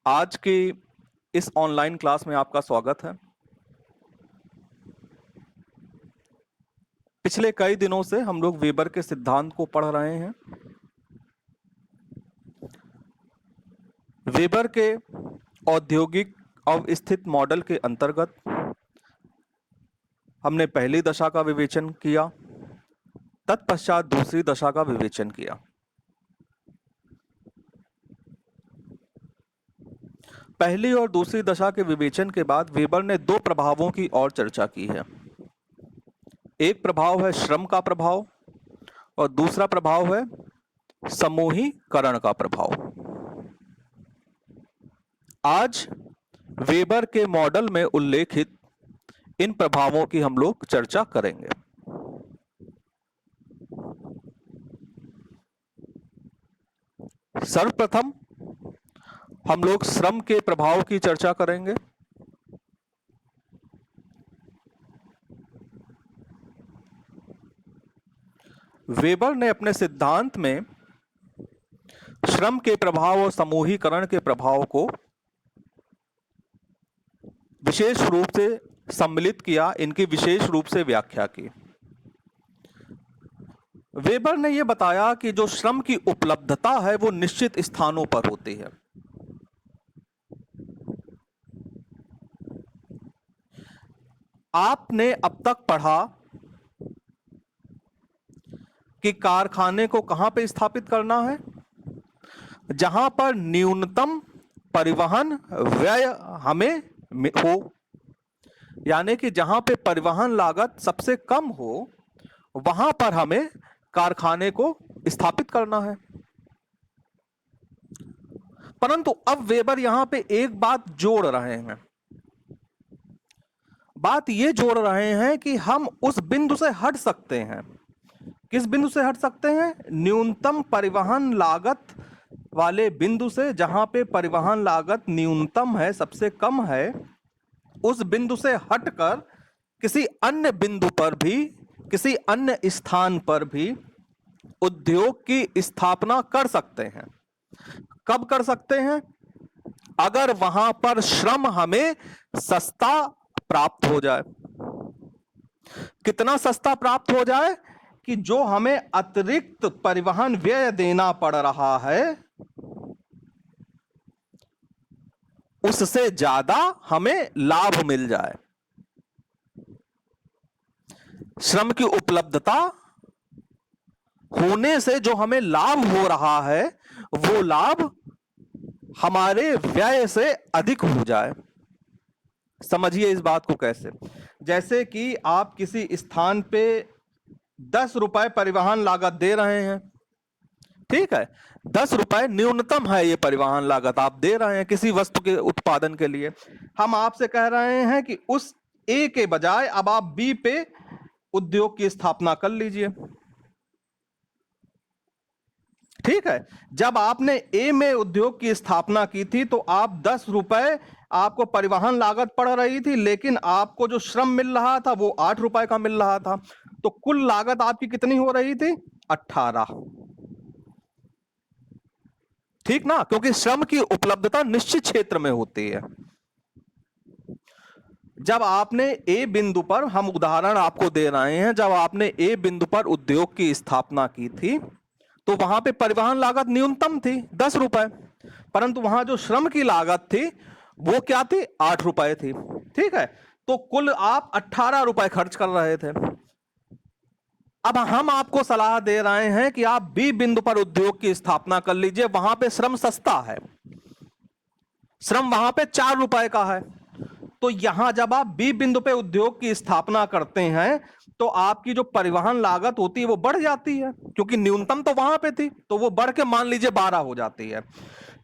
आज की इस ऑनलाइन क्लास में आपका स्वागत है। पिछले कई दिनों से हम लोग वेबर के सिद्धांत को पढ़ रहे हैं। वेबर के औद्योगिक अवस्थित मॉडल के अंतर्गत हमने पहली दशा का विवेचन किया, तत्पश्चात दूसरी दशा का विवेचन किया। पहली और दूसरी दशा के विवेचन के बाद वेबर ने दो प्रभावों की और चर्चा की है। एक प्रभाव है श्रम का प्रभाव और दूसरा प्रभाव है समूहीकरण का प्रभाव। आज वेबर के मॉडल में उल्लेखित इन प्रभावों की हम लोग चर्चा करेंगे। सर्वप्रथम हम लोग श्रम के प्रभाव की चर्चा करेंगे। वेबर ने अपने सिद्धांत में श्रम के प्रभाव और समूहीकरण के प्रभाव को विशेष रूप से सम्मिलित किया, इनकी विशेष रूप से व्याख्या की। वेबर ने यह बताया कि जो श्रम की उपलब्धता है वो निश्चित स्थानों पर होती है। आपने अब तक पढ़ा कि कारखाने को कहां पे स्थापित करना है, जहां पर न्यूनतम परिवहन व्यय हमें हो, यानी कि जहां पे परिवहन लागत सबसे कम हो वहां पर हमें कारखाने को स्थापित करना है। परंतु अब वेबर यहां पे एक बात जोड़ रहे हैं। बात ये जोड़ रहे हैं कि हम उस बिंदु से हट सकते हैं। किस बिंदु से हट सकते हैं? न्यूनतम परिवहन लागत वाले बिंदु से, जहां पे परिवहन लागत न्यूनतम है, सबसे कम है, उस बिंदु से हटकर किसी अन्य बिंदु पर भी, किसी अन्य स्थान पर भी उद्योग की स्थापना कर सकते हैं। कब कर सकते हैं? अगर वहां पर श्रम हमें सस्ता प्राप्त हो जाए। कितना सस्ता प्राप्त हो जाए? कि जो हमें अतिरिक्त परिवहन व्यय देना पड़ रहा है उससे ज्यादा हमें लाभ मिल जाए। श्रम की उपलब्धता होने से जो हमें लाभ हो रहा है वो लाभ हमारे व्यय से अधिक हो जाए। समझिए इस बात को कैसे। जैसे कि आप किसी स्थान पे 10 रुपए परिवहन लागत दे रहे हैं, ठीक है, 10 रुपए न्यूनतम है ये परिवहन लागत आप दे रहे हैं किसी वस्तु के उत्पादन के लिए। हम आपसे कह रहे हैं कि उस ए के बजाय अब आप बी पे उद्योग की स्थापना कर लीजिए, ठीक है। जब आपने ए में उद्योग की स्थापना की थी तो आप 10 रुपए आपको परिवहन लागत पड़ रही थी, लेकिन आपको जो श्रम मिल रहा था वो 8 रुपए का मिल रहा था। तो कुल लागत आपकी कितनी हो रही थी? 18, ठीक ना? क्योंकि श्रम की उपलब्धता निश्चित क्षेत्र में होती है। जब आपने ए बिंदु पर, हम उदाहरण आपको दे रहे हैं, जब आपने ए बिंदु पर उद्योग की स्थापना की थी तो वहां पे परिवहन लागत न्यूनतम थी 10 रुपए, परंतु वहां जो श्रम की लागत थी वो क्या थी? 8 रुपए थी, ठीक है। तो कुल आप 18 रुपए खर्च कर रहे थे। अब हम आपको सलाह दे रहे हैं कि आप बी बिंदु पर उद्योग की स्थापना कर लीजिए, वहां पे श्रम सस्ता है, श्रम वहां पे 4 रुपए का है। तो यहां जब आप बी बिंदु पे उद्योग की स्थापना करते हैं तो आपकी जो परिवहन लागत होती है वो बढ़ जाती है, क्योंकि न्यूनतम तो वहां पे थी, तो वो बढ़ के मान लीजिए 12 हो जाती है।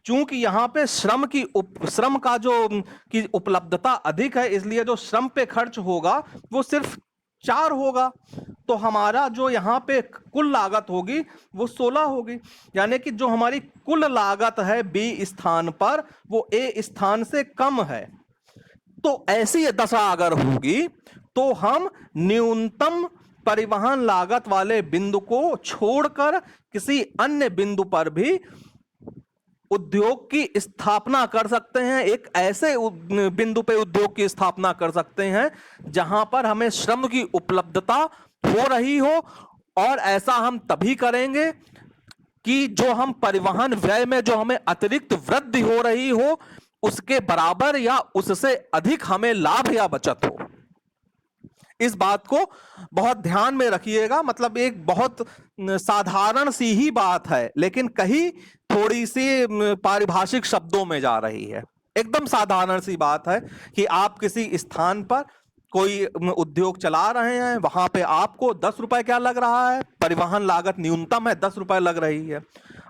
चूंकि यहां पे श्रम का जो की उपलब्धता अधिक है, इसलिए जो श्रम पे खर्च होगा वो सिर्फ 4 होगा। तो हमारा जो यहाँ पे कुल लागत होगी वो 16 होगी, यानी कि जो हमारी कुल लागत है बी स्थान पर वो ए स्थान से कम है। तो ऐसी दशा अगर होगी तो हम न्यूनतम परिवहन लागत वाले बिंदु को छोड़कर किसी अन्य बिंदु पर भी उद्योग की स्थापना कर सकते हैं, एक ऐसे बिंदु पे उद्योग की स्थापना कर सकते हैं जहां पर हमें श्रम की उपलब्धता हो रही हो, और ऐसा हम तभी करेंगे कि जो हम परिवहन व्यय में जो हमें अतिरिक्त वृद्धि हो रही हो उसके बराबर या उससे अधिक हमें लाभ या बचत हो। इस बात को बहुत ध्यान में रखिएगा। मतलब एक बहुत साधारण सी ही बात है, लेकिन कहीं थोड़ी सी पारिभाषिक शब्दों में जा रही है। एकदम साधारण सी बात है कि आप किसी स्थान पर कोई उद्योग चला रहे हैं, वहां पे आपको 10 रुपए क्या लग रहा है, परिवहन लागत न्यूनतम है 10 रुपए लग रही है।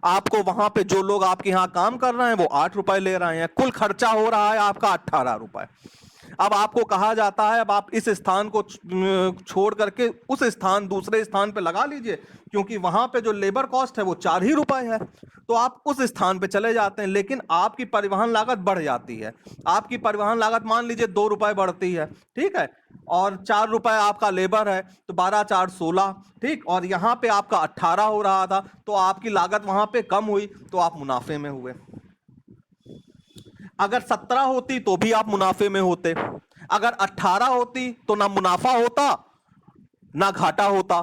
आपको वहां पे जो लोग आपके यहाँ काम कर रहे हैं वो 8 रुपए ले रहे हैं, कुल खर्चा हो रहा है आपका 18 रुपए। अब आपको कहा जाता है अब आप इस स्थान को छोड़ करके उस स्थान दूसरे स्थान पे लगा लीजिए, क्योंकि वहां पे जो लेबर कॉस्ट है वो 4 ही रुपए है, तो आप उस स्थान पे चले जाते हैं, लेकिन आपकी परिवहन लागत बढ़ जाती है। आपकी परिवहन लागत मान लीजिए 2 रुपए बढ़ती है, ठीक है, और 4 रुपए आपका लेबर है, तो 12 4 16, ठीक, और यहाँ पे आपका 18 हो रहा था, तो आपकी लागत वहां पे कम हुई, तो आप मुनाफे में हुए। अगर 17 होती तो भी आप मुनाफे में होते, अगर 18 होती तो ना मुनाफा होता ना घाटा होता,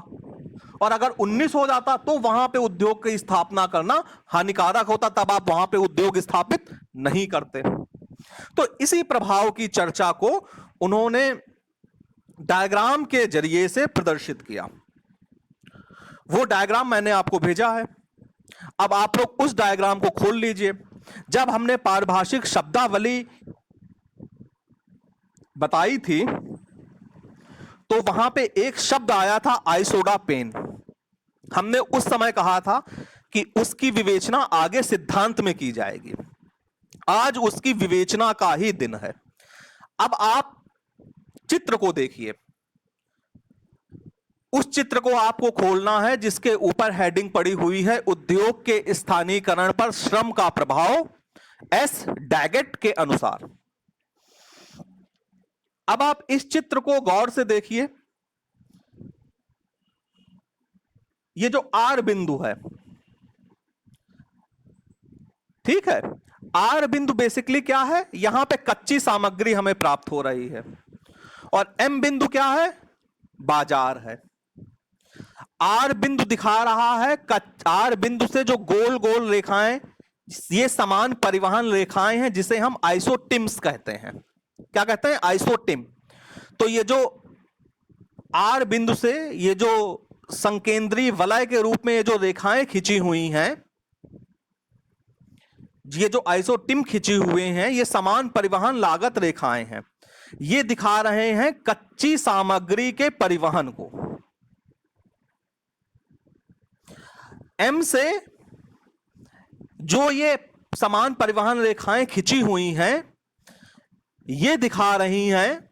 और अगर 19 हो जाता तो वहां पे उद्योग की स्थापना करना हानिकारक होता, तब आप वहां पे उद्योग स्थापित नहीं करते। तो इसी प्रभाव की चर्चा को उन्होंने डायग्राम के जरिए से प्रदर्शित किया। वो डायग्राम मैंने आपको भेजा है, अब आप लोग उस डायग्राम को खोल लीजिए। जब हमने पारिभाषिक शब्दावली बताई थी तो वहां पे एक शब्द आया था आइसोडापेन। हमने उस समय कहा था कि उसकी विवेचना आगे सिद्धांत में की जाएगी, आज उसकी विवेचना का ही दिन है। अब आप चित्र को देखिए, उस चित्र को आपको खोलना है जिसके ऊपर हेडिंग पड़ी हुई है उद्योग के स्थानीयकरण पर श्रम का प्रभाव एस डैगेट के अनुसार। अब आप इस चित्र को गौर से देखिए, ये जो आर बिंदु है, ठीक है, आर बिंदु बेसिकली क्या है, यहां पे कच्ची सामग्री हमें प्राप्त हो रही है, और एम बिंदु क्या है, बाजार है। आर बिंदु दिखा रहा है, आर बिंदु से जो गोल गोल रेखाएं, ये समान परिवहन रेखाएं हैं जिसे हम आइसोटिम्स कहते हैं। क्या कहते हैं, आइसोटिम। तो ये जो आर बिंदु से ये जो संकेंद्रीय वलय के रूप में ये जो रेखाएं खिंची हुई हैं, ये जो आइसोटिम खिंची हुए हैं, ये समान परिवहन लागत रेखाएं हैं। ये दिखा रहे हैं कच्ची सामग्री के परिवहन को। एम से जो ये समान परिवहन रेखाएं खिंची हुई हैं, ये दिखा रही हैं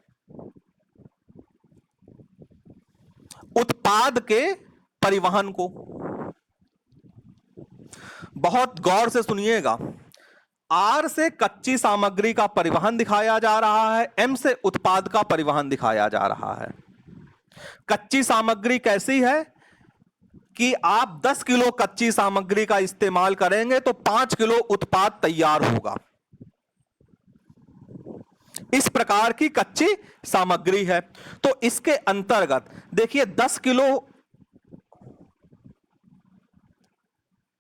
उत्पाद के परिवहन को। बहुत गौर से सुनिएगा, आर से कच्ची सामग्री का परिवहन दिखाया जा रहा है, एम से उत्पाद का परिवहन दिखाया जा रहा है। कच्ची सामग्री कैसी है कि आप 10 किलो कच्ची सामग्री का इस्तेमाल करेंगे तो 5 किलो उत्पाद तैयार होगा। इस प्रकार की कच्ची सामग्री है। तो इसके अंतर्गत देखिए 10 किलो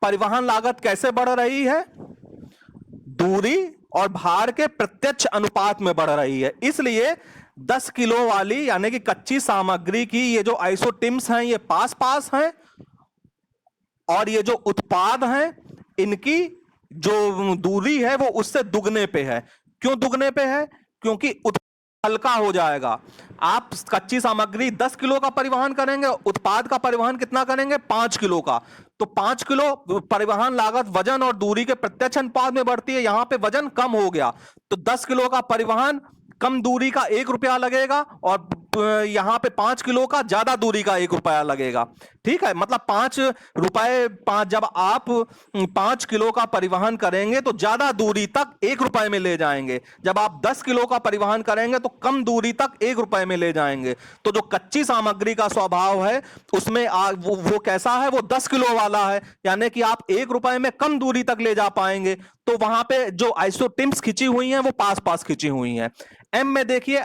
परिवहन लागत कैसे बढ़ रही है, दूरी और भार के प्रत्यक्ष अनुपात में बढ़ रही है। इसलिए 10 किलो वाली यानी कि कच्ची सामग्री की ये जो आइसोटिम्स हैं ये पास पास हैं, और ये जो उत्पाद हैं इनकी जो दूरी है वो उससे दुगने पे है। क्यों दुगने पे है, क्योंकि हल्का हो जाएगा। आप कच्ची सामग्री 10 किलो का परिवहन करेंगे, उत्पाद का परिवहन कितना करेंगे, 5 किलो का, तो 5 किलो परिवहन लागत वजन और दूरी के प्रत्यक्ष अनुपात में बढ़ती है। यहां पे वजन कम हो गया तो 10 किलो का परिवहन कम दूरी का 1 रुपया लगेगा, और यहां पे 5 किलो का ज्यादा दूरी का 1 रुपया लगेगा। ठीक है, मतलब 5 रुपए, जब आप 5 किलो का परिवहन करेंगे तो ज्यादा दूरी तक 1 रुपए में ले जाएंगे, जब आप 10 किलो का परिवहन करेंगे तो कम दूरी तक 1 रुपए में ले जाएंगे। तो जो कच्ची सामग्री का स्वभाव है उसमें वो कैसा है, वो 10 किलो वाला है, यानी कि आप 1 रुपए में कम दूरी तक ले जा पाएंगे। तो वहां पे जो आइसोटिम्स खिंची हुई हैं वो पास पास खिंची हुई हैं। एम में देखिए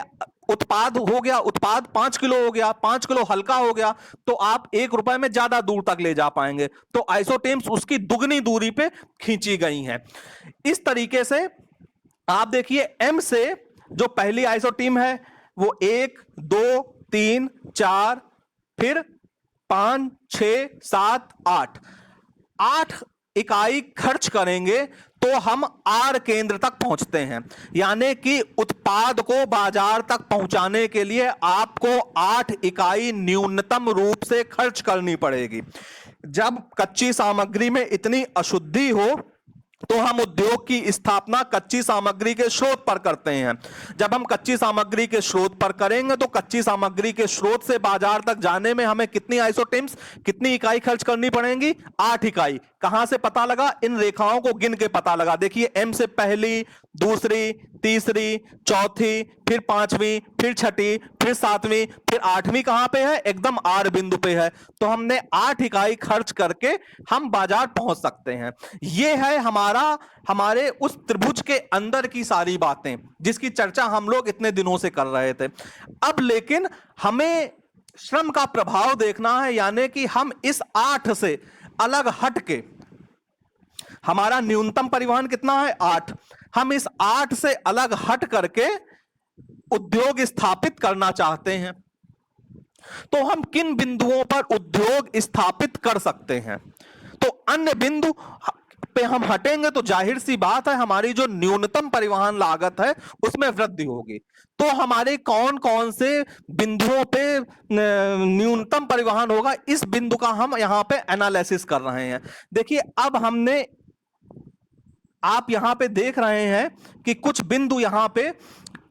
उत्पाद हो गया, उत्पाद 5 किलो हो गया, 5 किलो हल्का हो गया, तो आप 1 रुपए में ज्यादा दूर तक ले जा पाएंगे। तो आइसोटिम्स उसकी दुगनी दूरी पे खींची गई हैं। इस तरीके से आप देखिए एम से जो पहली आइसोटीम है वो 1 2 3 4 फिर 5 6 7 8 इकाई खर्च करेंगे तो हम आर केंद्र तक पहुंचते हैं। यानी कि उत्पाद को बाजार तक पहुंचाने के लिए आपको 8 इकाई न्यूनतम रूप से खर्च करनी पड़ेगी। जब कच्ची सामग्री में इतनी अशुद्धि हो तो हम उद्योग की स्थापना कच्ची सामग्री के स्रोत पर करते हैं। जब हम कच्ची सामग्री के स्रोत पर करेंगे तो कच्ची सामग्री के स्रोत से बाजार तक जाने में हमें कितनी आइसोटिम्स, कितनी इकाई खर्च करनी पड़ेगी? 8 इकाई। कहां से पता लगा? इन रेखाओं को गिन के पता लगा। देखिए एम से पहली, दूसरी, तीसरी, चौथी, फिर 5वीं, फिर 6ठी, फिर 7वीं, फिर 8वीं कहां पे है? एकदम आर बिंदु पे है। तो हमने 8 इकाई खर्च करके हम बाजार पहुंच सकते हैं। यह है हमारे उस त्रिभुज के अंदर की सारी बातें जिसकी चर्चा हम लोग इतने दिनों से कर रहे थे। अब लेकिन हमें श्रम का प्रभाव देखना है, यानी कि हम इस 8 से अलग हट के, हमारा न्यूनतम परिवहन कितना है? 8। हम इस 8 से अलग हट करके उद्योग स्थापित करना चाहते हैं, तो हम किन बिंदुओं पर उद्योग स्थापित कर सकते हैं? तो अन्य बिंदु पे हम हटेंगे तो जाहिर सी बात है हमारी जो न्यूनतम परिवहन लागत है उसमें वृद्धि होगी। तो हमारे कौन कौन से बिंदुओं पे न्यूनतम परिवहन होगा, इस बिंदु का हम यहां पे एनालिसिस कर रहे हैं। देखिए अब हमने, आप यहां पे देख रहे हैं कि कुछ बिंदु यहां पे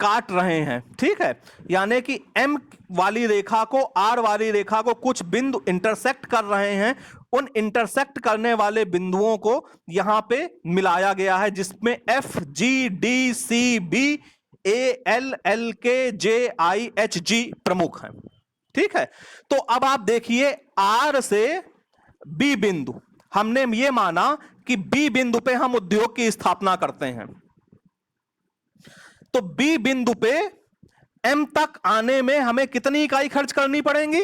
काट रहे हैं। ठीक है, यानी कि एम वाली रेखा को आर वाली रेखा को कुछ बिंदु इंटरसेक्ट कर रहे हैं। उन इंटरसेक्ट करने वाले बिंदुओं को यहां पे मिलाया गया है, जिसमें F G D C B A L L K J I H G प्रमुख हैं। ठीक है, तो अब आप देखिए आर से बी बिंदु, हमने ये माना कि बी बिंदु पे हम उद्योग की स्थापना करते हैं, तो बी बिंदु पे एम तक आने में हमें कितनी इकाई खर्च करनी पड़ेगी?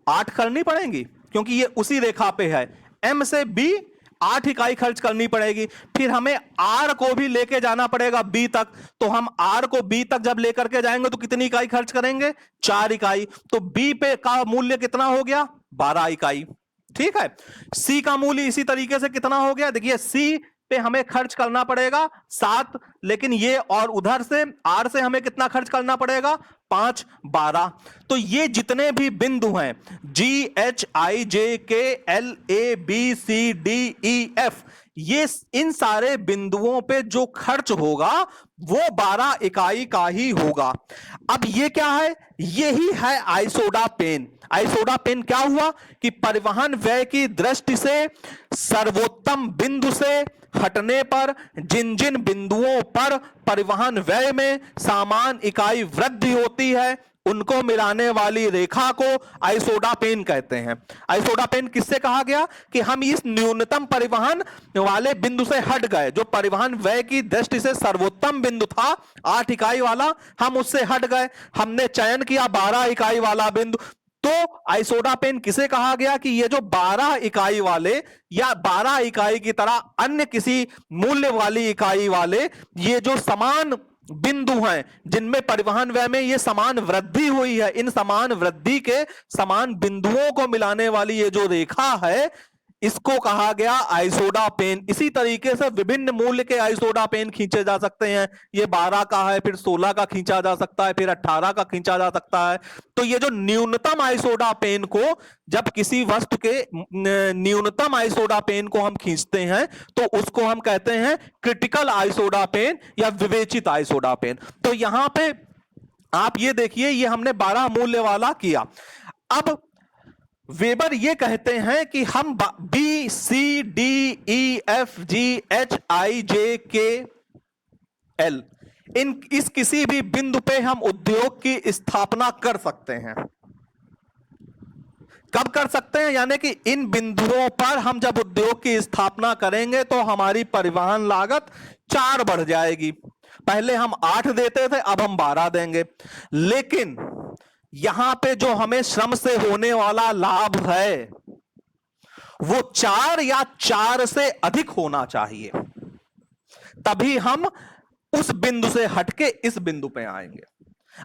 8 करनी पड़ेगी, क्योंकि ये उसी रेखा पे है। एम से बी 8 इकाई खर्च करनी पड़ेगी। फिर हमें आर को भी लेके जाना पड़ेगा बी तक, तो हम आर को बी तक जब लेकर के जाएंगे तो कितनी इकाई खर्च करेंगे? 4 इकाई। तो बी पे का मूल्य कितना हो गया? 12 इकाई। ठीक है, सी का मूल्य इसी तरीके से कितना हो गया? देखिए सी पे हमें खर्च करना पड़ेगा 7, लेकिन ये और उधर से आर से हमें कितना खर्च करना पड़ेगा? 5 12। तो ये जितने भी बिंदु हैं जी H I J K L A B C D E F, ये इन सारे बिंदुओं पे जो खर्च होगा वो 12 इकाई का ही होगा। अब ये क्या है? यही है आइसोडा पेन। आइसोडा पेन क्या हुआ कि परिवहन व्यय की दृष्टि से सर्वोत्तम बिंदु से हटने पर जिन जिन बिंदुओं पर परिवहन व्यय में समान इकाई वृद्धि होती है उनको मिलाने वाली रेखा को आइसोडा पेन कहते हैं। आइसोडा पेन किससे कहा गया कि हम इस न्यूनतम परिवहन वाले बिंदु से हट गए, जो परिवहन व्यय की दृष्टि से सर्वोत्तम बिंदु था 8 इकाई वाला, हम उससे हट गए, हमने चयन किया 12 इकाई वाला बिंदु। तो आइसोडा पेन किसे कहा गया कि ये जो 12 इकाई वाले या 12 इकाई की तरह अन्य किसी मूल्य वाली इकाई वाले ये जो समान बिंदु हैं जिनमें परिवहन व्यय में ये समान वृद्धि हुई है, इन समान वृद्धि के समान बिंदुओं को मिलाने वाली ये जो रेखा है इसको कहा गया आइसोडा पेन। इसी तरीके से विभिन्न मूल्य के आइसोडा पेन खींचे जा सकते हैं। ये 12 का है, फिर 16 का खींचा जा सकता है, फिर 18 का खींचा जा सकता है। तो ये जो न्यूनतम आइसोडा पेन को, जब किसी वस्तु के न्यूनतम आइसोडा पेन को हम खींचते हैं तो उसको हम कहते हैं क्रिटिकल आइसोडा पेन या विवेचित आइसोडा पेन। तो यहां पे आप ये देखिए, ये हमने 12 मूल्य वाला किया। अब वेबर ये कहते हैं कि हम B C D E F G H I J K L इस किसी भी बिंदु पे हम उद्योग की स्थापना कर सकते हैं। कब कर सकते हैं? यानी कि इन बिंदुओं पर हम जब उद्योग की स्थापना करेंगे तो हमारी परिवहन लागत 4 बढ़ जाएगी। पहले हम 8 देते थे, अब हम 12 देंगे। लेकिन यहां पे जो हमें श्रम से होने वाला लाभ है वो 4 या 4 से अधिक होना चाहिए, तभी हम उस बिंदु से हटके इस बिंदु पे आएंगे।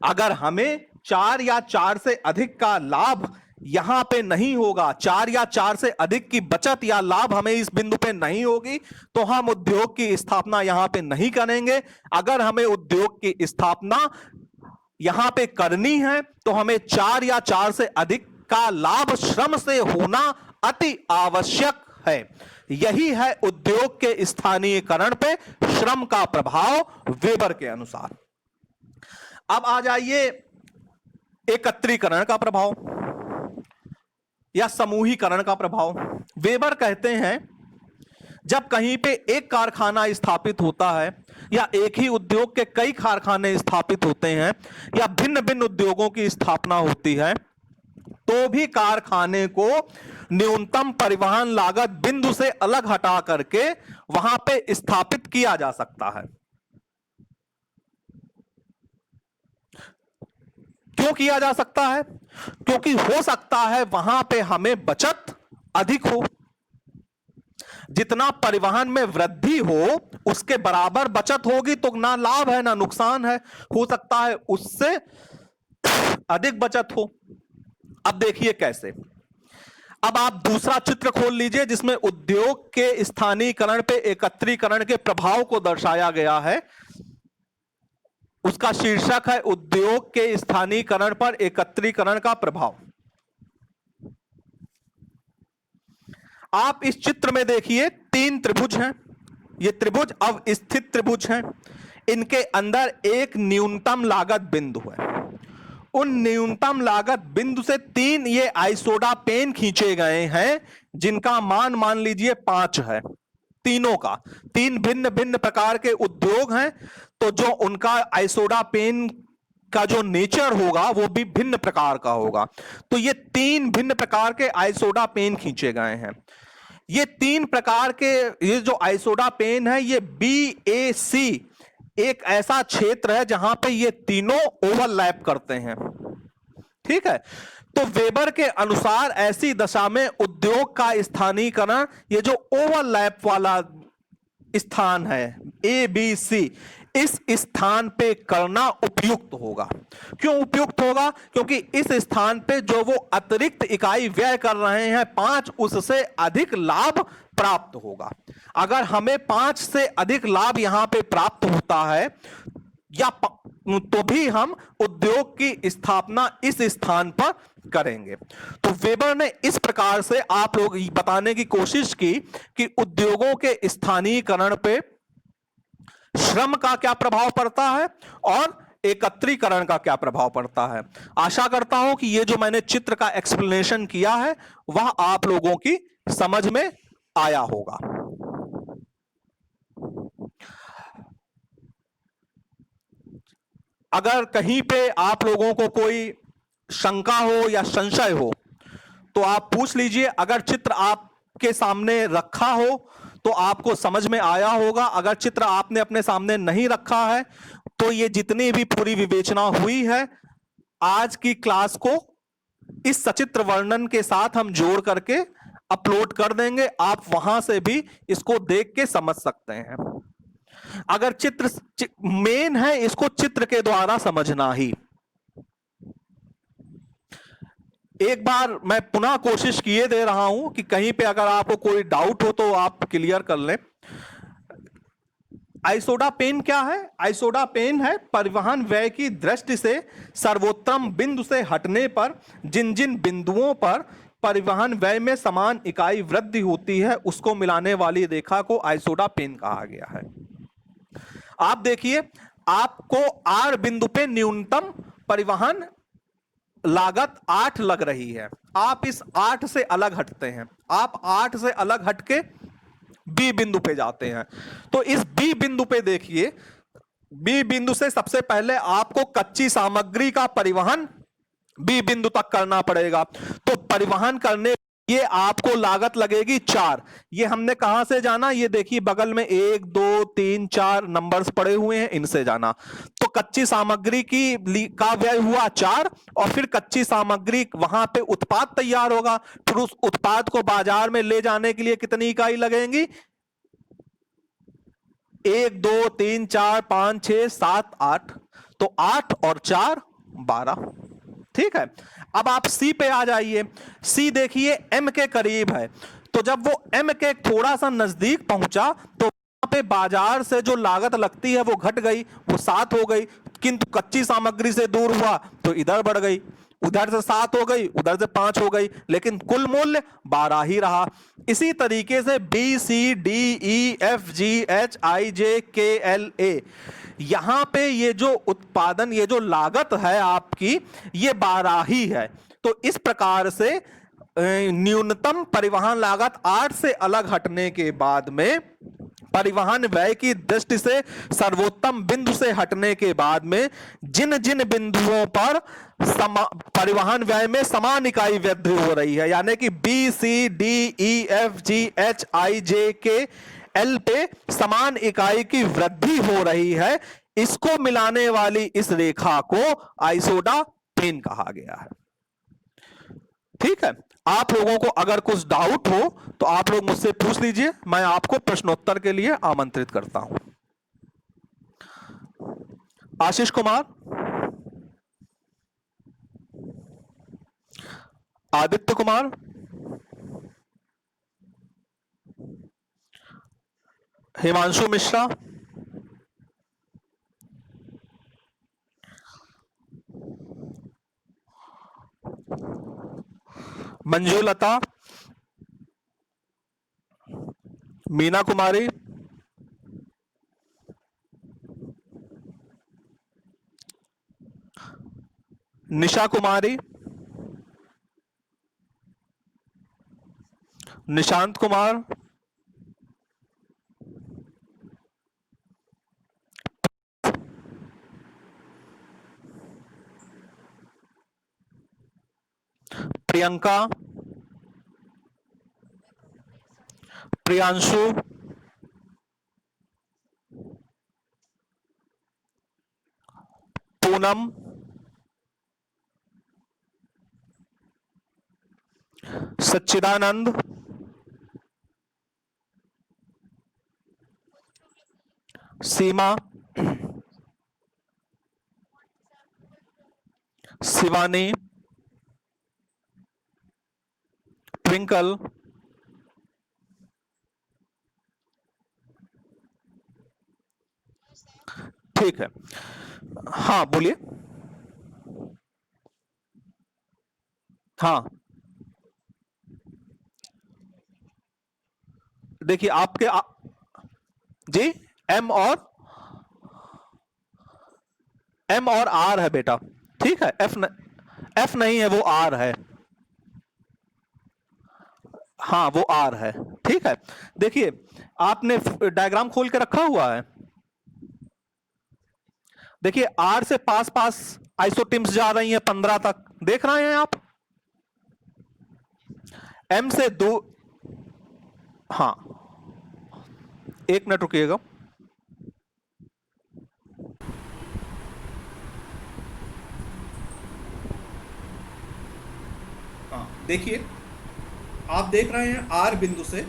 अगर हमें 4 या 4 से अधिक का लाभ यहां पे नहीं होगा, 4 या 4 से अधिक की बचत या लाभ हमें इस बिंदु पे नहीं होगी, तो हम उद्योग की स्थापना यहां पे नहीं करेंगे। अगर हमें उद्योग की स्थापना यहां पे करनी है तो हमें 4 या 4 से अधिक का लाभ श्रम से होना अति आवश्यक है। यही है उद्योग के स्थानीयकरण पे श्रम का प्रभाव वेबर के अनुसार। अब आ जाइए एकत्रीकरण का प्रभाव या समूहीकरण का प्रभाव। वेबर कहते हैं जब कहीं पे एक कारखाना स्थापित होता है या एक ही उद्योग के कई कारखाने स्थापित होते हैं या भिन्न भिन्न उद्योगों की स्थापना होती है, तो भी कारखाने को न्यूनतम परिवहन लागत बिंदु से अलग हटा करके वहां पे स्थापित किया जा सकता है। क्यों किया जा सकता है? क्योंकि हो सकता है वहां पे हमें बचत अधिक हो। जितना परिवहन में वृद्धि हो उसके बराबर बचत होगी तो ना लाभ है ना नुकसान है। हो सकता है उससे अधिक बचत हो। अब देखिए कैसे। अब आप दूसरा चित्र खोल लीजिए जिसमें उद्योग के स्थानीयकरण पे एकत्रीकरण के प्रभाव को दर्शाया गया है। उसका शीर्षक है उद्योग के स्थानीयकरण पर एकत्रीकरण का प्रभाव। आप इस चित्र में देखिए 3 त्रिभुज हैं। ये त्रिभुज अवस्थित त्रिभुज हैं। इनके अंदर एक न्यूनतम लागत बिंदु है। उन न्यूनतम लागत बिंदु से 3 ये आइसोडा पेन खींचे गए हैं जिनका मान लीजिए 5 है। तीनों का 3 भिन्न भिन्न प्रकार के उद्योग हैं, तो जो उनका आइसोडा पेन का जो नेचर होगा वो भी भिन्न प्रकार का होगा। तो ये 3 भिन्न प्रकार के आइसोडा पेन खींचे गए हैं। ये 3 प्रकार के ये जो आइसोडा पेन है ये BAC एक ऐसा क्षेत्र है जहां पे ये तीनों ओवरलैप करते हैं। ठीक है। तो वेबर के अनुसार ऐसी दशा में उद्योग का स्थानीयकरण ये जो ओवरलैप वाला स्थान है ABC इस स्थान पे करना उपयुक्त होगा। क्यों उपयुक्त होगा? क्योंकि इस स्थान पे जो वो अतिरिक्त इकाई व्यय कर रहे हैं 5 उससे अधिक लाभ प्राप्त होगा। अगर हमें 5 से अधिक लाभ यहां पे प्राप्त होता है या तो भी हम उद्योग की स्थापना इस स्थान पर करेंगे। तो वेबर ने इस प्रकार से आप लोग बताने की कोशिश की कि उद्योगों के स्थानीयकरण पे श्रम का क्या प्रभाव पड़ता है और एकत्रीकरण का क्या प्रभाव पड़ता है। आशा करता हूं कि ये जो मैंने चित्र का एक्सप्लेनेशन किया है वह आप लोगों की समझ में आया होगा। अगर कहीं पे आप लोगों को कोई शंका हो या संशय हो तो आप पूछ लीजिए। अगर चित्र आपके सामने रखा हो तो आपको समझ में आया होगा। अगर चित्र आपने अपने सामने नहीं रखा है तो ये जितनी भी पूरी विवेचना हुई है आज की क्लास को इस सचित्र वर्णन के साथ हम जोड़ करके अपलोड कर देंगे। आप वहां से भी इसको देख के समझ सकते हैं। अगर चित्र मेन है इसको चित्र के द्वारा समझना ही। एक बार मैं पुनः कोशिश किए दे रहा हूं कि कहीं पे अगर आपको कोई डाउट हो तो आप क्लियर कर लें। आइसोडा पेन क्या है? आइसोडा पेन है परिवहन व्यय की दृष्टि से सर्वोत्तम बिंदु से हटने पर जिन जिन बिंदुओं पर परिवहन व्यय में समान इकाई वृद्धि होती है उसको मिलाने वाली रेखा को आइसोडा पेन कहा गया है। आप देखिए आपको R बिंदु पे न्यूनतम परिवहन लागत 8 लग रही है, आप इस 8 से अलग हटते हैं, आप 8 से अलग हटके बी बिंदु पे जाते हैं। तो इस बी बिंदु पे देखिए, बी बिंदु से सबसे पहले आपको कच्ची सामग्री का परिवहन बी बिंदु तक करना पड़ेगा। तो परिवहन करने ये आपको लागत लगेगी 4। ये हमने कहां से जाना, ये देखिए बगल में 1 2 3 4 नंबर्स पड़े हुए हैं, इनसे जाना। तो कच्ची सामग्री का व्यय हुआ 4, और फिर कच्ची सामग्री वहां पे उत्पाद तैयार होगा, फिर उस उत्पाद को बाजार में ले जाने के लिए कितनी इकाई लगेंगी, 1 2 3 4 5 6 7 8। तो 8 और 4 12। ठीक है, अब आप सी पे आ जाइए। सी देखिए एम के करीब है, तो जब वो एम के थोड़ा सा नजदीक पहुंचा तो वहां पे बाजार से जो लागत लगती है वो घट गई, वो 7 हो गई। किंतु कच्ची सामग्री से दूर हुआ तो इधर बढ़ गई, उधर से 7 हो गई, उधर से 5 हो गई, लेकिन कुल मूल्य 12 ही रहा। इसी तरीके से B C D E F G H I J K L ए, यहां पे ये जो उत्पादन, ये जो लागत है आपकी, ये 12 ही है। तो इस प्रकार से न्यूनतम परिवहन लागत 8 से अलग हटने के बाद में, परिवहन व्यय की दृष्टि से सर्वोत्तम बिंदु से हटने के बाद में, जिन जिन बिंदुओं पर परिवहन व्यय में समान इकाई वृद्धि हो रही है, यानी कि B C D E F G H I J K L पे समान इकाई की वृद्धि हो रही है, इसको मिलाने वाली इस रेखा को आइसोडापेन कहा गया है। ठीक है, आप लोगों को अगर कुछ डाउट हो तो आप लोग मुझसे पूछ लीजिए, मैं आपको प्रश्नोत्तर के लिए आमंत्रित करता हूं। आशीष कुमार, आदित्य कुमार, हिमांशु मिश्रा, मंजुलता, मीना कुमारी, निशा कुमारी, निशांत कुमार, प्रियंका, प्रियांशु, पूनम, सच्चिदानंद, सीमा, शिवानी, ट्विंकल, ठीक है, हाँ बोलिए। हाँ देखिए आपके जी एम और आर है बेटा, ठीक है, एफ नहीं है, वो आर है। हाँ वो आर है, ठीक है। देखिए आपने डायग्राम खोल के रखा हुआ है, देखिए आर से पास पास आइसोटिम्स जा रही हैं 15 तक, देख रहे हैं आप। एम से दो, हाँ एक मिनट रुकिएगा। हाँ देखिए, आप देख रहे हैं आर बिंदु से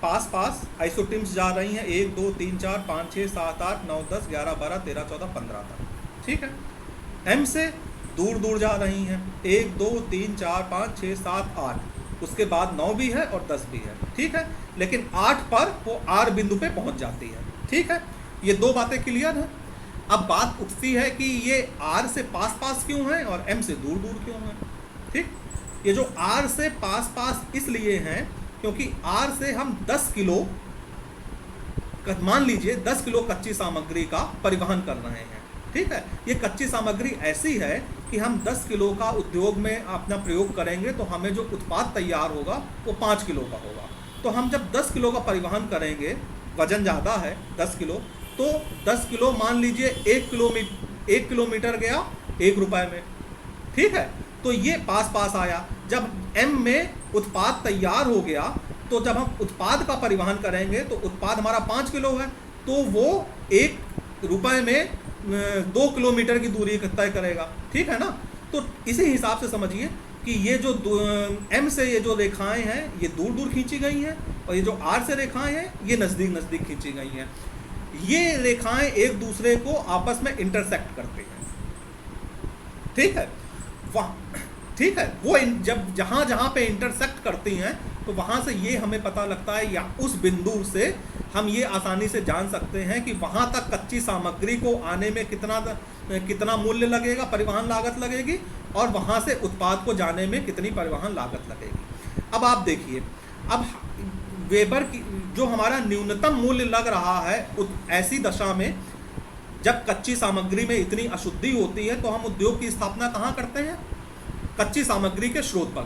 पास पास आइसोटिम्स जा रही हैं 1 2 3 4 5 6 7 8 9 10 11 12 13 14 15 तक, ठीक है। एम से दूर दूर जा रही हैं 1 2 3 4 5 6 7 8, उसके बाद 9 भी है और 10 भी है, ठीक है। लेकिन 8 पर वो आर बिंदु पे पहुंच जाती है, ठीक है। ये दो बातें क्लियर हैं। अब बात उठती है कि ये आर से पास पास क्यों है और एम से दूर दूर क्यों है, ठीक। ये जो आर से पास पास इसलिए हैं क्योंकि आर से हम 10 किलो, मान लीजिए 10 किलो कच्ची सामग्री का परिवहन कर रहे हैं, ठीक है, ये कच्ची सामग्री ऐसी है कि हम 10 किलो का उद्योग में अपना प्रयोग करेंगे तो हमें जो उत्पाद तैयार होगा वो 5 किलो का होगा। तो हम जब 10 किलो का परिवहन करेंगे, वजन ज़्यादा है 10 किलो, तो 10 किलो मान लीजिए 1 किलोमीटर गया 1 रुपए में, ठीक है। तो ये पास आया। जब M में उत्पाद तैयार हो गया तो जब हम उत्पाद का परिवहन करेंगे तो उत्पाद हमारा 5 किलो है, तो वो 1 रुपए में 2 किलोमीटर की दूरी तय करेगा, ठीक है ना। तो इसी हिसाब से समझिए कि ये जो M से ये जो रेखाएं हैं ये दूर दूर खींची गई हैं, और ये जो R से रेखाएं हैं ये नज़दीक नज़दीक खींची गई हैं। ये रेखाएं एक दूसरे को आपस में इंटरसेक्ट करती हैं, ठीक है। ठीक है, वो जब जहाँ जहाँ पे इंटरसेक्ट करती हैं तो वहाँ से ये हमें पता लगता है, या उस बिंदु से हम ये आसानी से जान सकते हैं कि वहाँ तक कच्ची सामग्री को आने में कितना मूल्य लगेगा, परिवहन लागत लगेगी, और वहाँ से उत्पाद को जाने में कितनी परिवहन लागत लगेगी। अब आप देखिए, अब वेबर की जो हमारा न्यूनतम मूल्य लग रहा है, ऐसी दशा में जब कच्ची सामग्री में इतनी अशुद्धि होती है तो हम उद्योग की स्थापना कहाँ करते हैं? कच्ची सामग्री के स्रोत पर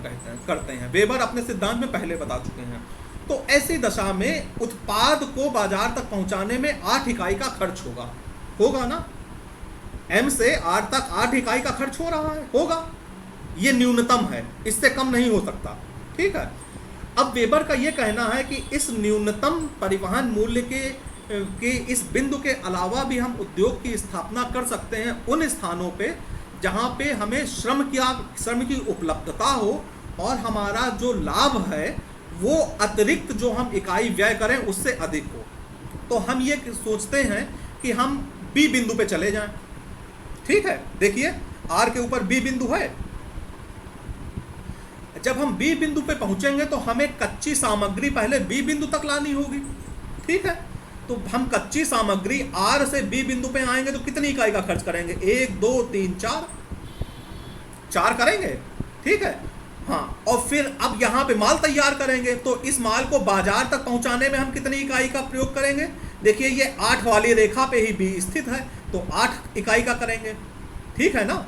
करते हैं। वेबर अपने सिद्धांत में पहले बता चुके हैं। तो ऐसी दशा में उत्पाद को बाजार तक पहुंचाने में 8 इकाई का खर्च होगा ना। M से R तक 8 इकाई का खर्च हो रहा है, होगा। ये न्यूनतम है, इससे कम नहीं हो सकता, ठीक है। अब वेबर का ये कहना है कि इस न्यूनतम परिवहन मूल्य के इस बिंदु के अलावा भी हम उद्योग की स्थापना कर सकते हैं उन स्थानों पे जहाँ पे हमें श्रम की उपलब्धता हो, और हमारा जो लाभ है वो अतिरिक्त जो हम इकाई व्यय करें उससे अधिक हो। तो हम ये सोचते हैं कि हम B बिंदु पे चले जाएं, ठीक है। देखिए R के ऊपर B बिंदु है। जब हम B बिंदु पे पहुंचेंगे तो हमें कच्ची सामग्री पहले B बिंदु तक लानी होगी, ठीक है। तो हम कच्ची सामग्री R से B बिंदु पे आएंगे तो कितनी इकाई का खर्च करेंगे? 1 2 3 4 करेंगे, ठीक है। हाँ, और फिर अब यहाँ पे माल तैयार करेंगे तो इस माल को बाजार तक पहुँचाने में हम कितनी इकाई का प्रयोग करेंगे? देखिए ये 8 वाली रेखा पे ही B स्थित है तो 8 इकाई का करेंगे, ठीक है ना।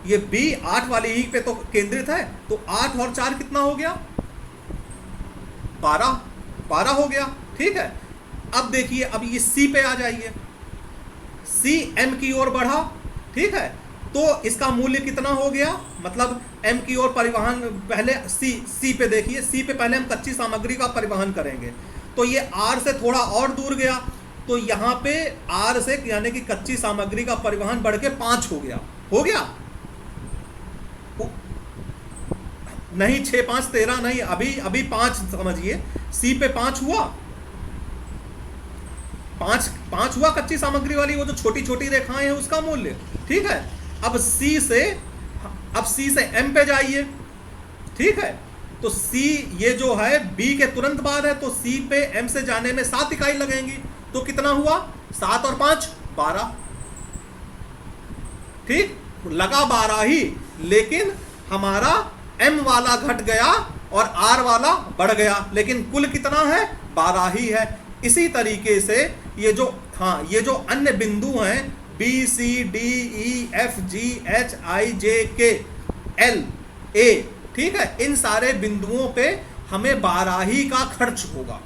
ये B 8 वाली ही पे तो केंद्रित है, तो 8 और 4 कितना हो गया? 12 हो गया, ठीक है। अब देखिए, अब ये C पे आ जाइए। C M की ओर बढ़ा, ठीक है, तो इसका मूल्य कितना हो गया? मतलब M की ओर परिवहन पहले C पे देखिए, C पे पहले हम कच्ची सामग्री का परिवहन करेंगे तो ये R से थोड़ा और दूर गया, तो यहाँ पे R से यानी कि कच्ची सामग्री का परिवहन बढ़ के 5 हो गया नहीं, 6 5 13 नहीं, अभी 5 समझिए। C पे 5 हुआ, 5 हुआ कच्ची सामग्री वाली वो जो छोटी छोटी रेखाएं हैं उसका मूल्य, ठीक है। अब C से M पे जाइए, ठीक है। तो C ये जो है B के तुरंत बाद है, तो C पे M से जाने में 7 इकाई लगेंगी, तो कितना हुआ? 7 और 5 12, ठीक, लगा 12 ही, लेकिन हमारा M वाला घट गया और R वाला बढ़ गया, लेकिन कुल कितना है? 12 ही है। इसी तरीके से ये जो अन्य बिंदु हैं B C D E F G H I J K L A, ठीक है, इन सारे बिंदुओं पे हमें 12 ही का खर्च होगा,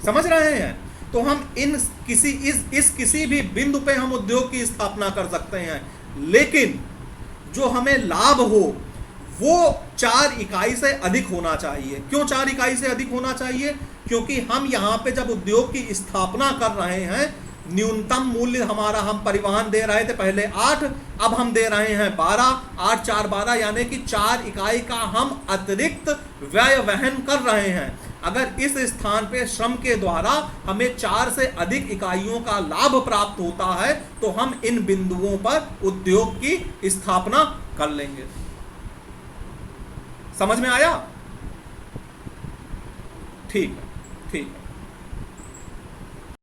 समझ रहे हैं। तो हम इस किसी भी बिंदु पे हम उद्योग की स्थापना कर सकते हैं, लेकिन जो हमें लाभ हो वो 4 इकाई से अधिक होना चाहिए। क्यों 4 इकाई से अधिक होना चाहिए? क्योंकि हम यहाँ पे जब उद्योग की स्थापना कर रहे हैं, न्यूनतम मूल्य हमारा हम परिवहन दे रहे थे पहले 8, अब हम दे रहे हैं 12, 8 4 12, यानी कि 4 इकाई का हम अतिरिक्त व्यय वहन कर रहे हैं। अगर इस स्थान पे श्रम के द्वारा हमें 4 से अधिक इकाइयों का लाभ प्राप्त होता है तो हम इन बिंदुओं पर उद्योग की स्थापना कर लेंगे। समझ में आया? ठीक है।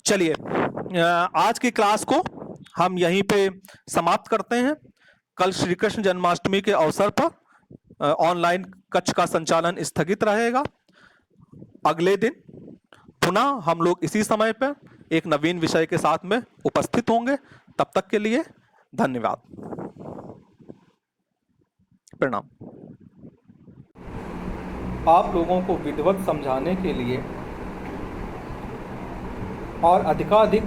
चलिए, आज की क्लास को हम यहीं पे समाप्त करते हैं। कल श्री कृष्ण जन्माष्टमी के अवसर पर ऑनलाइन कक्ष का संचालन स्थगित रहेगा। अगले दिन पुनः हम लोग इसी समय पर एक नवीन विषय के साथ में उपस्थित होंगे। तब तक के लिए धन्यवाद, प्रणाम। आप लोगों को विधिवत समझाने के लिए और अधिकाधिक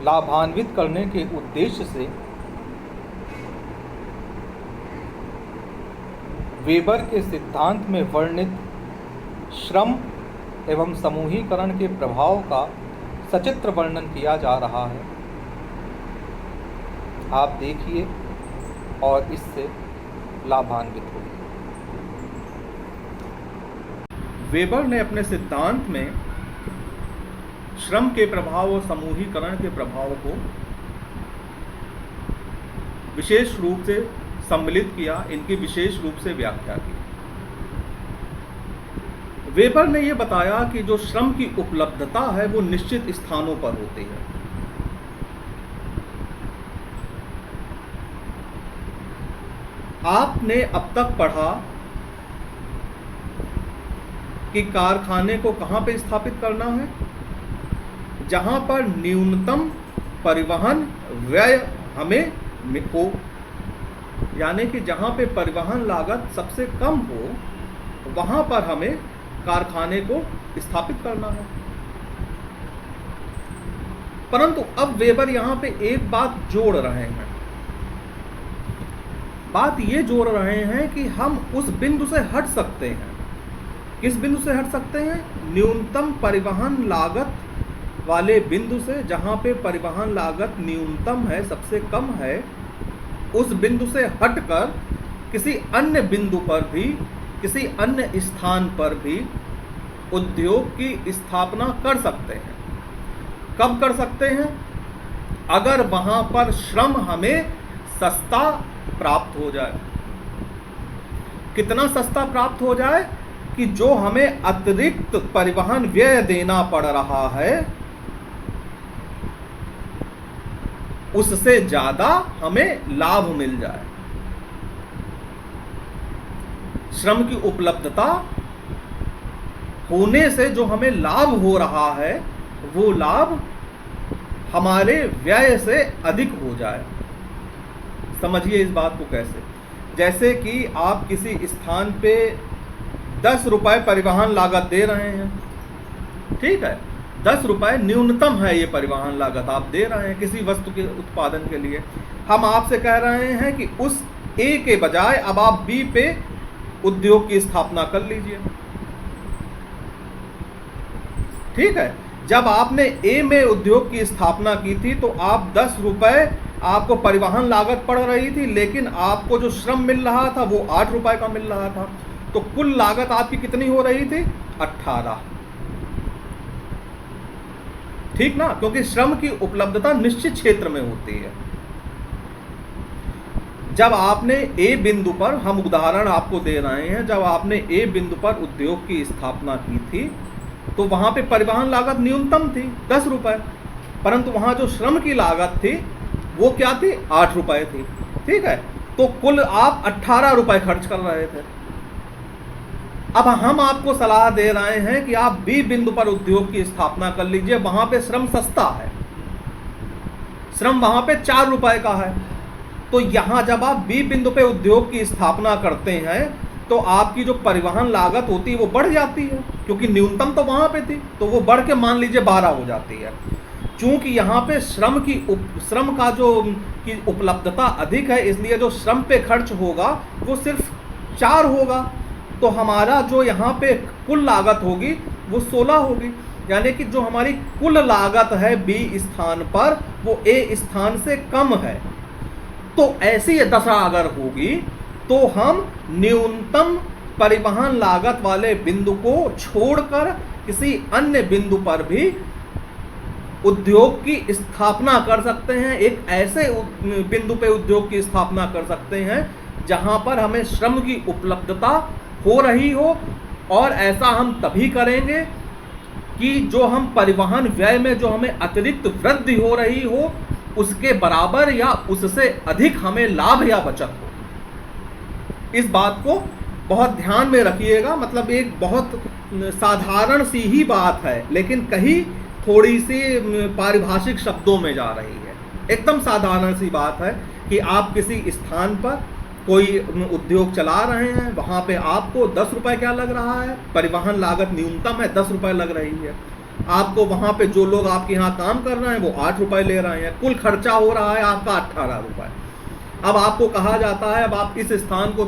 लाभान्वित करने के उद्देश्य से वेबर के सिद्धांत में वर्णित श्रम एवं समूहीकरण के प्रभाव का सचित्र वर्णन किया जा रहा है। आप देखिए और इससे लाभान्वित होइए। वेबर ने अपने सिद्धांत में श्रम के प्रभाव और समूहीकरण के प्रभाव को विशेष रूप से सम्मिलित किया, इनकी विशेष रूप से व्याख्या की। वेबर ने यह बताया कि जो श्रम की उपलब्धता है वो निश्चित स्थानों पर होती है। आपने अब तक पढ़ा कि कारखाने को कहां पे स्थापित करना है, जहां पर न्यूनतम परिवहन व्यय हमें हो, यानी कि जहां पे परिवहन लागत सबसे कम हो वहां पर हमें कारखाने को स्थापित करना है। परंतु अब वेबर यहां पे एक बात जोड़ रहे हैं। बात ये जोड़ रहे हैं कि हम उस बिंदु से हट सकते हैं। किस बिंदु से हट सकते हैं? न्यूनतम परिवहन लागत वाले बिंदु से, जहां पे परिवहन लागत न्यूनतम है, सबसे कम है, उस बिंदु से हटकर किसी अन्य बिंदु पर भी, किसी अन्य स्थान पर भी उद्योग की स्थापना कर सकते हैं। कब कर सकते हैं? अगर वहां पर श्रम हमें सस्ता प्राप्त हो जाए। कितना सस्ता प्राप्त हो जाए? कि जो हमें अतिरिक्त परिवहन व्यय देना पड़ रहा है उससे ज्यादा हमें लाभ मिल जाए। श्रम की उपलब्धता होने से जो हमें लाभ हो रहा है वो लाभ हमारे व्यय से अधिक हो जाए। समझिए इस बात को कैसे। जैसे कि आप किसी स्थान पे 10 रुपए परिवहन लागत दे रहे हैं, ठीक है, 10 रुपए न्यूनतम है ये परिवहन लागत आप दे रहे हैं किसी वस्तु के उत्पादन के लिए। हम आपसे कह रहे हैं कि उस ए के बजाय अब आप बी पे उद्योग की स्थापना कर लीजिए, ठीक है। जब आपने ए में उद्योग की स्थापना की थी तो आप 10 रुपए आपको परिवहन लागत पड़ रही थी, लेकिन आपको जो श्रम मिल रहा था वो 8 रुपए का मिल रहा था। तो कुल लागत आपकी कितनी हो रही थी? 18, ठीक ना, क्योंकि श्रम की उपलब्धता निश्चित क्षेत्र में होती है। जब आपने ए बिंदु पर, हम उदाहरण आपको दे रहे हैं, जब आपने ए बिंदु पर उद्योग की स्थापना की थी तो वहां पे परिवहन लागत न्यूनतम थी 10 रुपए, परंतु वहां जो श्रम की लागत थी वो क्या थी? 8 रुपए थी, ठीक है। तो कुल आप 18 रुपए खर्च कर रहे थे। अब हम आपको सलाह दे रहे हैं कि आप बी बिंदु पर उद्योग की स्थापना कर लीजिए, वहां पे श्रम सस्ता है, श्रम वहां पे 4 रुपए का है। तो यहां जब आप बी बिंदु पे उद्योग की स्थापना करते हैं तो आपकी जो परिवहन लागत होती है वो बढ़ जाती है, क्योंकि न्यूनतम तो वहां पे थी, तो वो बढ़ के मान लीजिए 12 हो जाती है। चूंकि यहाँ पे श्रम का जो की उपलब्धता अधिक है, इसलिए जो श्रम पे खर्च होगा वो सिर्फ 4 होगा। तो हमारा जो यहाँ पे कुल लागत होगी वो 16 होगी, यानी कि जो हमारी कुल लागत है बी स्थान पर वो ए स्थान से कम है। तो ऐसी दशा अगर होगी तो हम न्यूनतम परिवहन लागत वाले बिंदु को छोड़कर किसी अन्य बिंदु पर भी उद्योग की स्थापना कर सकते हैं। एक ऐसे बिंदु पे उद्योग की स्थापना कर सकते हैं जहां पर हमें श्रम की उपलब्धता हो रही हो, और ऐसा हम तभी करेंगे कि जो हम परिवहन व्यय में जो हमें अतिरिक्त वृद्धि हो रही हो उसके बराबर या उससे अधिक हमें लाभ या बचत हो। इस बात को बहुत ध्यान में रखिएगा। मतलब एक बहुत साधारण सी ही बात है, लेकिन कहीं थोड़ी सी पारिभाषिक शब्दों में जा रही है। एकदम साधारण सी बात है कि आप किसी स्थान पर कोई उद्योग चला रहे हैं, वहाँ पे आपको 10 रुपए क्या लग रहा है, परिवहन लागत न्यूनतम है 10 रुपए लग रही है। आपको वहाँ पे जो लोग आपके यहाँ काम कर रहे हैं वो 8 रुपए ले रहे हैं, कुल खर्चा हो रहा है आपका 18 रुपए। अब आपको कहा जाता है अब आप इस स्थान को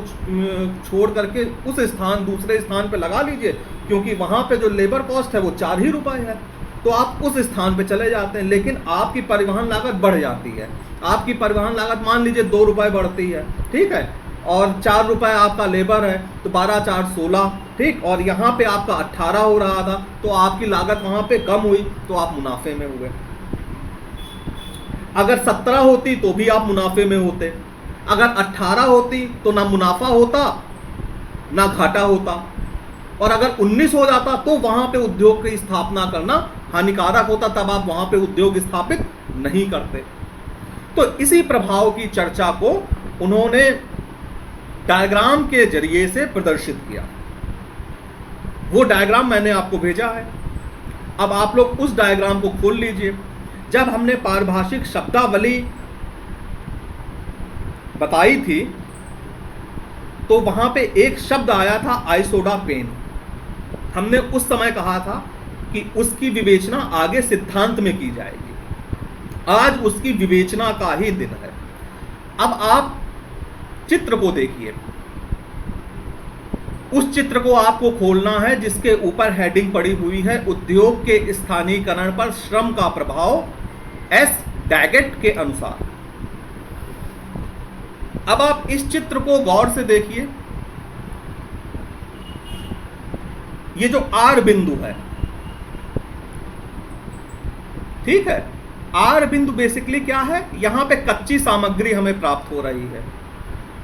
छोड़ करके उस स्थान दूसरे स्थान पे लगा लीजिए, क्योंकि वहाँ पे जो लेबर कॉस्ट है वो 4 ही रुपए है, तो आप उस स्थान पे चले जाते हैं, लेकिन आपकी परिवहन लागत बढ़ जाती है। आपकी परिवहन लागत मान लीजिए 2 रुपए बढ़ती है, ठीक है, और 4 रुपए आपका लेबर है, तो 12 4 16, ठीक, और यहाँ पे आपका 18 हो रहा था, तो आपकी लागत वहाँ पे कम हुई, तो आप मुनाफे में हुए। अगर 17 होती तो भी आप मुनाफे में होते, अगर 18 होती तो ना मुनाफा होता ना घाटा होता, और अगर 19 हो जाता तो वहां पे उद्योग की स्थापना करना हानिकारक होता, तब आप वहां पे उद्योग स्थापित नहीं करते। तो इसी प्रभाव की चर्चा को उन्होंने डायग्राम के जरिए से प्रदर्शित किया। वो डायग्राम मैंने आपको भेजा है, अब आप लोग उस डायग्राम को खोल लीजिए। जब हमने पारिभाषिक शब्दावली बताई थी तो वहां पे एक शब्द आया था आइसोडापेन। हमने उस समय कहा था कि उसकी विवेचना आगे सिद्धांत में की जाएगी, आज उसकी विवेचना का ही दिन है। अब आप चित्र को देखिए, उस चित्र को आपको खोलना है जिसके ऊपर हेडिंग पड़ी हुई है उद्योग के स्थानीयकरण पर श्रम का प्रभाव एस डैगेट के अनुसार। अब आप इस चित्र को गौर से देखिए, ये जो आर बिंदु है, ठीक है, आर बिंदु बेसिकली क्या है, यहां पे कच्ची सामग्री हमें प्राप्त हो रही है,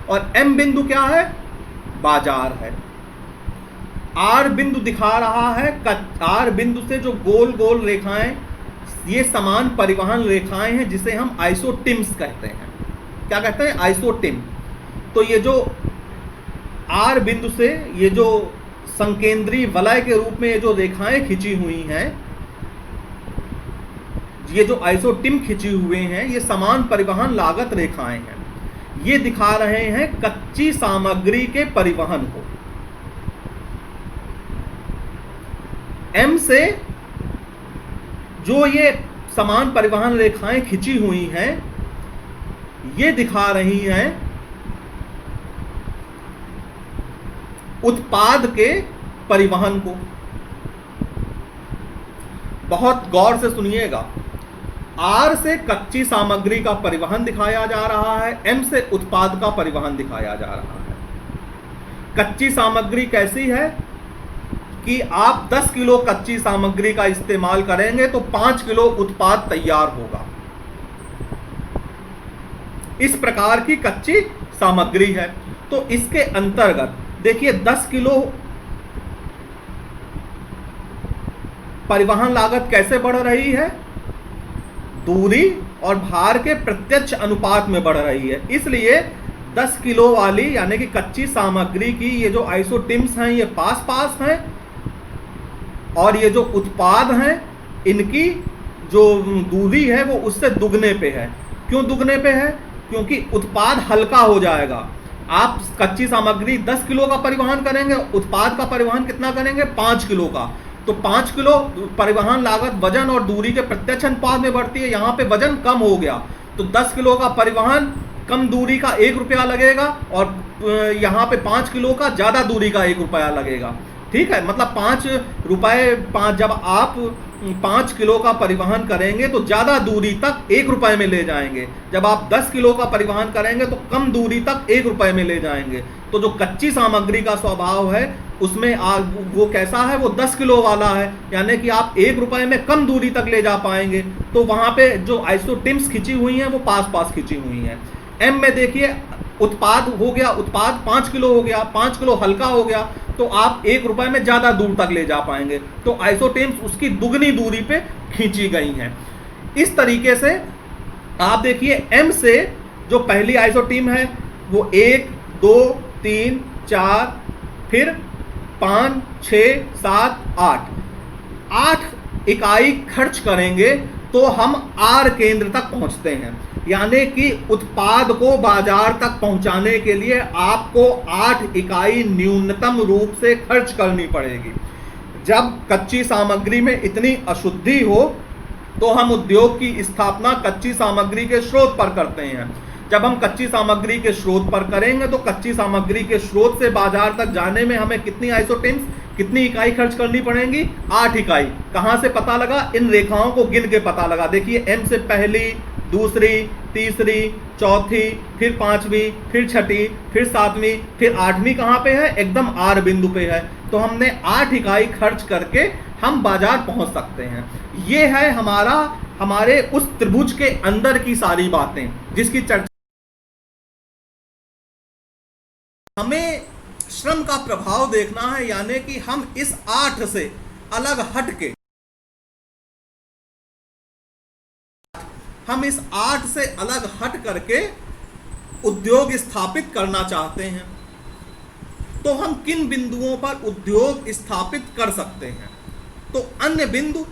और एम बिंदु क्या है, बाजार है। आर बिंदु दिखा रहा है, आर बिंदु से जो गोल गोल रेखाएं, ये समान परिवहन रेखाएं हैं जिसे हम आइसोटिम्स कहते हैं। क्या कहते हैं, आइसोटिम। तो ये जो आर बिंदु से ये जो संकेंद्रीय वलय के रूप में ये जो रेखाएं खिंची हुई हैं, ये जो आइसोटिम खिंची हुए हैं, ये समान परिवहन लागत रेखाएं हैं। ये दिखा रहे हैं कच्ची सामग्री के परिवहन को। एम से जो ये समान परिवहन रेखाएं खिंची हुई हैं, ये दिखा रही हैं उत्पाद के परिवहन को। बहुत गौर से सुनिएगा, आर से कच्ची सामग्री का परिवहन दिखाया जा रहा है, एम से उत्पाद का परिवहन दिखाया जा रहा है। कच्ची सामग्री कैसी है कि आप 10 किलो कच्ची सामग्री का इस्तेमाल करेंगे तो 5 किलो उत्पाद तैयार होगा। इस प्रकार की कच्ची सामग्री है। तो इसके अंतर्गत देखिए 10 किलो परिवहन लागत कैसे बढ़ रही है, दूरी और भार के प्रत्यक्ष अनुपात में बढ़ रही है। इसलिए 10 किलो वाली यानी कि कच्ची सामग्री की ये जो आइसोटिम्स हैं ये पास पास हैं, और ये जो उत्पाद हैं इनकी जो दूरी है वो उससे दुगने पे है। क्यों दुगने पे है, क्योंकि उत्पाद हल्का हो जाएगा। आप कच्ची सामग्री 10 किलो का परिवहन करेंगे, उत्पाद का परिवहन कितना करेंगे, 5 किलो का। तो 5 किलो परिवहन लागत वजन और दूरी के प्रत्यक्ष अनुपात में बढ़ती है। यहाँ पे वजन कम हो गया तो 10 किलो का परिवहन कम दूरी का 1 रुपया लगेगा, और यहाँ पे 5 किलो का ज़्यादा दूरी का 1 रुपया लगेगा। ठीक है, मतलब 5 रुपये जब आप 5 किलो का परिवहन करेंगे तो ज़्यादा दूरी तक 1 रुपये में ले जाएंगे। जब आप 10 किलो का परिवहन करेंगे तो कम दूरी तक 1 रुपये में ले जाएंगे। तो जो कच्ची सामग्री का स्वभाव है उसमें वो कैसा है, वो 10 किलो वाला है, यानी कि आप 1 रुपये में कम दूरी तक ले जा पाएंगे। तो वहाँ पे जो आइसोटिम्स खिंची हुई हैं वो पास पास खिंची हुई हैं। एम में देखिए उत्पाद हो गया, उत्पाद 5 किलो हो गया, 5 किलो हल्का हो गया, तो आप 1 रुपये में ज़्यादा दूर तक ले जा पाएंगे। तो आइसोटिम्स उसकी दुगनी दूरी पे खींची गई हैं। इस तरीके से आप देखिए एम से जो पहली आइसोटिम है वो 1 2 3 4 फिर 5 6 7 8 इकाई खर्च करेंगे तो हम आर केंद्र तक पहुंचते हैं। यानी कि उत्पाद को बाजार तक पहुंचाने के लिए आपको 8 इकाई न्यूनतम रूप से खर्च करनी पड़ेगी। जब कच्ची सामग्री में इतनी अशुद्धि हो तो हम उद्योग की स्थापना कच्ची सामग्री के स्रोत पर करते हैं। जब हम कच्ची सामग्री के स्रोत पर करेंगे तो कच्ची सामग्री के स्रोत से बाजार तक जाने में हमें कितनी आइसोटेन्स, कितनी इकाई खर्च करनी पड़ेंगी? 8 इकाई। कहां से पता लगा? इन रेखाओं को गिन के पता लगा। देखिए, एम से पहली, दूसरी, तीसरी, चौथी, फिर पांचवी, फिर छठी, फिर सातवीं, फिर आठवीं कहां पे है? एकदम आर बिंदु पे है। तो हमने 8 इकाई खर्च करके हम बाजार पहुंच सकते हैं। ये है हमारे उस त्रिभुज के अंदर की सारी बातें जिसकी चर्चा। हमें श्रम का प्रभाव देखना है, यानी कि हम इस 8 से अलग हटके, हम इस 8 से अलग हट करके उद्योग स्थापित करना चाहते हैं। तो हम किन बिंदुओं पर उद्योग स्थापित कर सकते हैं? तो अन्य बिंदु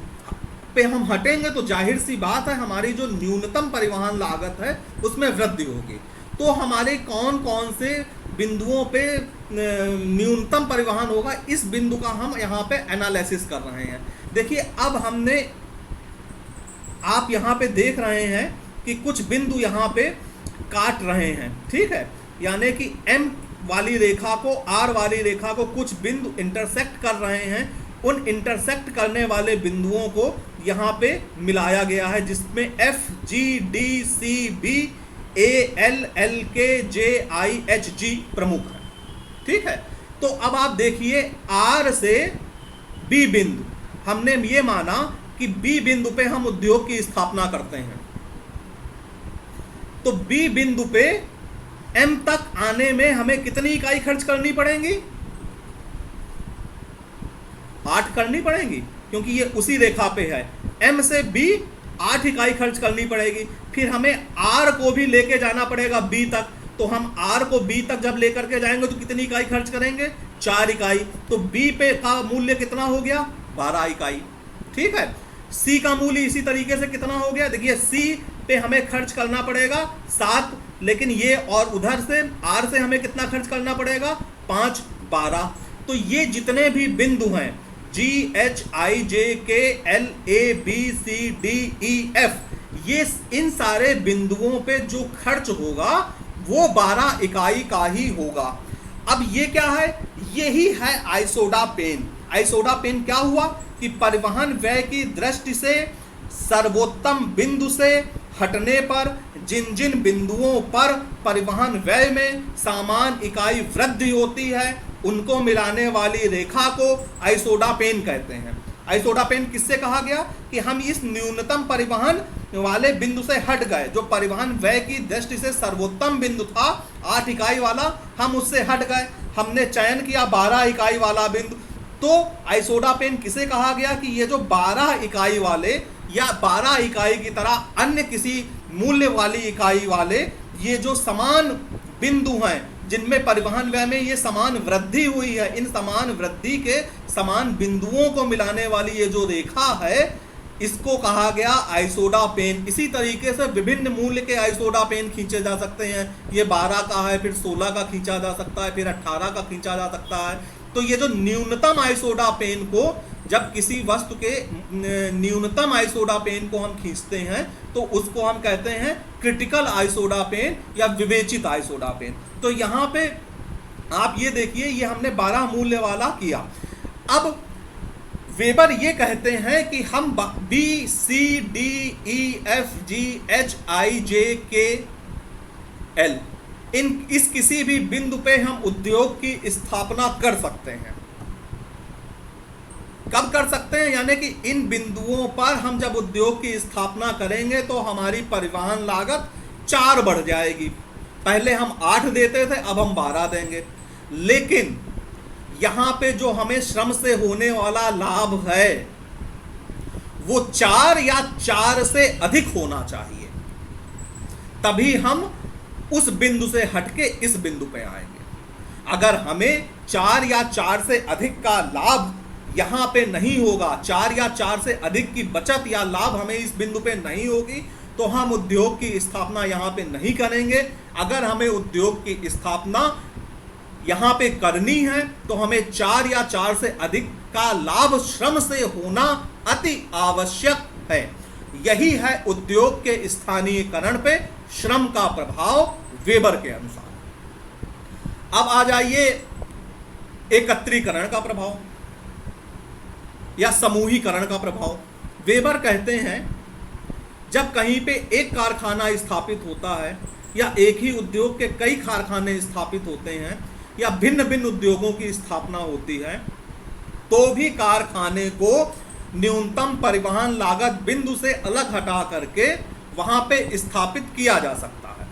पे हम हटेंगे तो जाहिर सी बात है हमारी जो न्यूनतम परिवहन लागत है उसमें वृद्धि होगी। तो हमारे कौन कौन से बिंदुओं पे न्यूनतम परिवहन होगा, इस बिंदु का हम यहाँ पे एनालिसिस कर रहे हैं। देखिए, अब हमने, आप यहाँ पे देख रहे हैं कि कुछ बिंदु यहाँ पे काट रहे हैं, ठीक है। यानी कि M वाली रेखा को, R वाली रेखा को कुछ बिंदु इंटरसेक्ट कर रहे हैं। उन इंटरसेक्ट करने वाले बिंदुओं को यहाँ पे मिलाया गया है, जिसमें F, G, D, C, B, A, L, L, K, J, I, H, G प्रमुख है, ठीक है। तो अब आप देखिए, R से B बिंदु, हमने ये माना कि B बिंदु पे हम उद्योग की स्थापना करते हैं। तो B बिंदु पे M तक आने में हमें कितनी इकाई खर्च करनी पड़ेंगी? 8 करनी पड़ेंगी, क्योंकि ये उसी रेखा पे है। M से B 8 इकाई खर्च करनी पड़ेगी। फिर हमें R को भी लेके जाना पड़ेगा B तक। तो हम R को B तक जब लेकर के जाएंगे तो कितनी इकाई खर्च करेंगे? 4 इकाई। तो B पे का मूल्य कितना हो गया? 12 इकाई, ठीक है। C का मूल्य इसी तरीके से कितना हो गया? देखिए, C पे हमें खर्च करना पड़ेगा 7, लेकिन ये और उधर से R से हमें कितना खर्च करना पड़ेगा? 5, 12। तो ये जितने भी बिंदु हैं, G, H, I, J, K, L, A, B, C, D, E, F, ये इन सारे बिंदुओं पे जो खर्च होगा वो 12 इकाई का ही होगा। अब ये क्या है? यही है आइसोडापेन। आइसोडापेन क्या हुआ कि परिवहन व्यय की दृष्टि से सर्वोत्तम बिंदु से हटने पर जिन जिन बिंदुओं पर परिवहन व्यय में समान इकाई वृद्धि होती है उनको मिलाने वाली रेखा को आइसोडापेन कहते हैं। आइसोडापेन किससे कहा गया? कि हम इस न्यूनतम परिवहन वाले बिंदु से हट गए, जो परिवहन व्यय की दृष्टि से सर्वोत्तम बिंदु था 8 इकाई वाला, हम उससे हट गए, हमने चयन किया 12 इकाई वाला बिंदु। तो आइसोडापेन किसे कहा गया? कि ये जो 12 इकाई वाले या 12 इकाई की तरह अन्य किसी मूल्य वाली इकाई वाले ये जो समान बिंदु हैं जिनमें परिवहन व्यय में ये समान वृद्धि हुई है, इन समान वृद्धि के समान बिंदुओं को मिलाने वाली ये जो रेखा है इसको कहा गया आइसोडापेन। इसी तरीके से विभिन्न मूल्य के आइसोडापेन खींचे जा सकते हैं। ये 12 का है, फिर 16 का खींचा जा सकता है, फिर 18 का खींचा जा सकता है। तो ये जो न्यूनतम आइसोडापेन को, जब किसी वस्तु के न्यूनतम आइसोडापेन को हम खींचते हैं तो उसको हम कहते हैं क्रिटिकल आइसोडापेन या विवेचित आइसोडापेन। तो यहाँ पे आप ये देखिए, ये हमने 12 मूल्य वाला किया। अब वेबर ये कहते हैं कि हम B, C, D, E, F, G, H, I, J, K, L इस किसी भी बिंदु पे हम उद्योग की स्थापना कर सकते हैं। कब कर सकते हैं? यानी कि इन बिंदुओं पर हम जब उद्योग की स्थापना करेंगे तो हमारी परिवहन लागत 4 बढ़ जाएगी। पहले हम 8 देते थे, अब हम 12 देंगे। लेकिन यहां पे जो हमें श्रम से होने वाला लाभ है वो 4 या 4 से अधिक होना चाहिए, तभी हम उस बिंदु से हटके इस बिंदु पे आएंगे। अगर हमें 4 या 4 से अधिक का लाभ यहां पे नहीं होगा, 4 या 4 से अधिक की बचत या लाभ हमें इस बिंदु पे नहीं होगी, तो हम उद्योग की स्थापना यहां पे नहीं करेंगे। अगर हमें उद्योग की स्थापना यहां पे करनी है तो हमें 4 या 4 से अधिक का लाभ श्रम से होना अति आवश्यक है। यही है उद्योग के स्थानीयकरण पे श्रम का प्रभाव वेबर के अनुसार। अब आ जाइए एकत्रीकरण का प्रभाव या समूहीकरण का प्रभाव। वेबर कहते हैं जब कहीं पे एक कारखाना स्थापित होता है या एक ही उद्योग के कई कारखाने स्थापित होते हैं या भिन्न भिन्न उद्योगों की स्थापना होती है, तो भी कारखाने को न्यूनतम परिवहन लागत बिंदु से अलग हटा करके वहां पे स्थापित किया जा सकता है।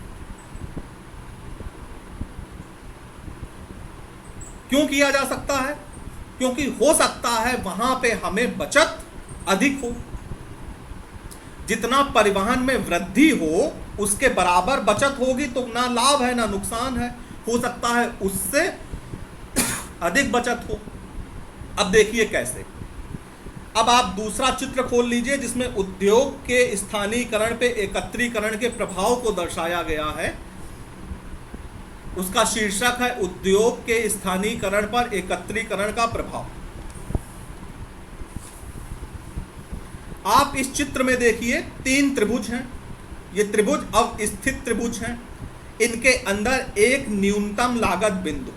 क्यों किया जा सकता है? क्योंकि हो सकता है वहां पे हमें बचत अधिक हो। जितना परिवहन में वृद्धि हो उसके बराबर बचत होगी तो ना लाभ है ना नुकसान है। हो सकता है उससे अधिक बचत हो। अब देखिए कैसे। अब आप दूसरा चित्र खोल लीजिए जिसमें उद्योग के स्थानीयकरण पे एकत्रीकरण के प्रभाव को दर्शाया गया है। उसका शीर्षक है उद्योग के स्थानीयकरण पर एकत्रीकरण का प्रभाव। आप इस चित्र में देखिए 3 त्रिभुज हैं। ये त्रिभुज अवस्थित त्रिभुज हैं। इनके अंदर एक न्यूनतम लागत बिंदु,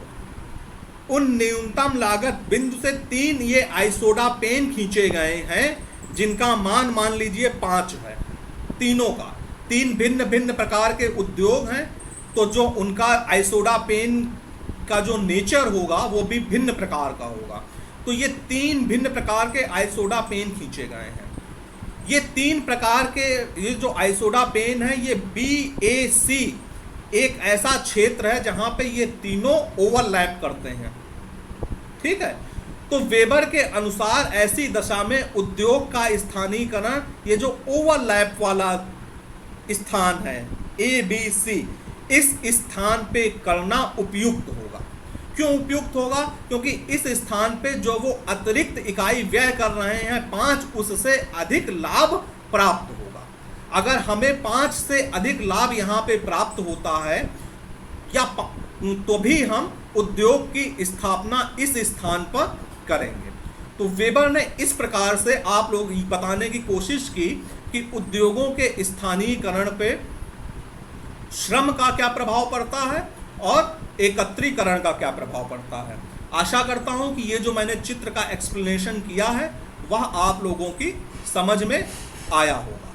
उन न्यूनतम लागत बिंदु से 3 ये आइसोडापेन खींचे गए हैं जिनका मान लीजिए 5 है। तीनों का 3 भिन्न भिन्न प्रकार के उद्योग हैं, तो जो उनका आइसोडापेन का जो नेचर होगा वो भी भिन्न प्रकार का होगा। तो ये 3 भिन्न प्रकार के आइसोडापेन खींचे गए हैं। ये 3 प्रकार के ये जो आइसोडापेन है ये BAC एक ऐसा क्षेत्र है जहां पे ये तीनों ओवरलैप करते हैं। ठीक है। तो वेबर के अनुसार ऐसी दशा में उद्योग का स्थानीयकरण, ये जो ओवरलैप वाला स्थान है ABC, इस स्थान पे करना उपयुक्त होगा। क्यों उपयुक्त होगा? क्योंकि इस स्थान पे जो वो अतिरिक्त इकाई व्यय कर रहे हैं 5, उससे अधिक लाभ प्राप्त होगा। अगर हमें 5 से अधिक लाभ यहाँ पे प्राप्त होता है या तो भी हम उद्योग की स्थापना इस स्थान पर करेंगे। तो वेबर ने इस प्रकार से आप लोग बताने की कोशिश की कि उद्योगों के स्थानीयकरण पे श्रम का क्या प्रभाव पड़ता है और एकत्रीकरण का क्या प्रभाव पड़ता है। आशा करता हूं कि ये जो मैंने चित्र का एक्सप्लेनेशन किया है वह आप लोगों की समझ में आया होगा।